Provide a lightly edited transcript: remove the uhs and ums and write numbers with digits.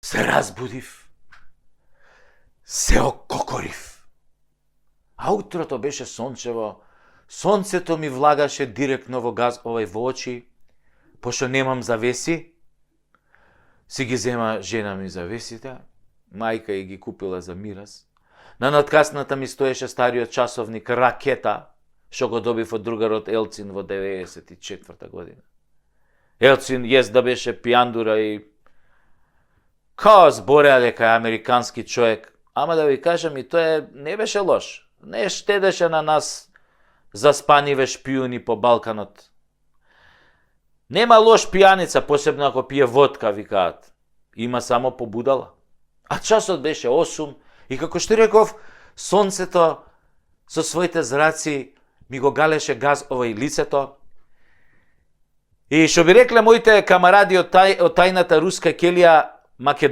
се разбудив, се ококорив. А утрото беше сончево, сонцето ми влагаше директно во во очи, пошто немам завеси, си ги зема жена ми завесите, мајка и ги купила за мирас. На надкасната ми стоеше стариот часовник Ракета, што го добив од другарот Елцин во 94 година. Елцин да беше пијандура и као збореа дека е американски човек, ама да ви кажам и тоа не беше лош. Не штедеше на нас заспаниве шпиуни по Балканот. Нема лош пијаница, посебно ако пие водка, викаат. Има само побудала. А часот беше 8 и како што реков, сонцето со своите зраци ми го галеше газ овој лицето. И што би рекле моите камаради од тајната руска келија,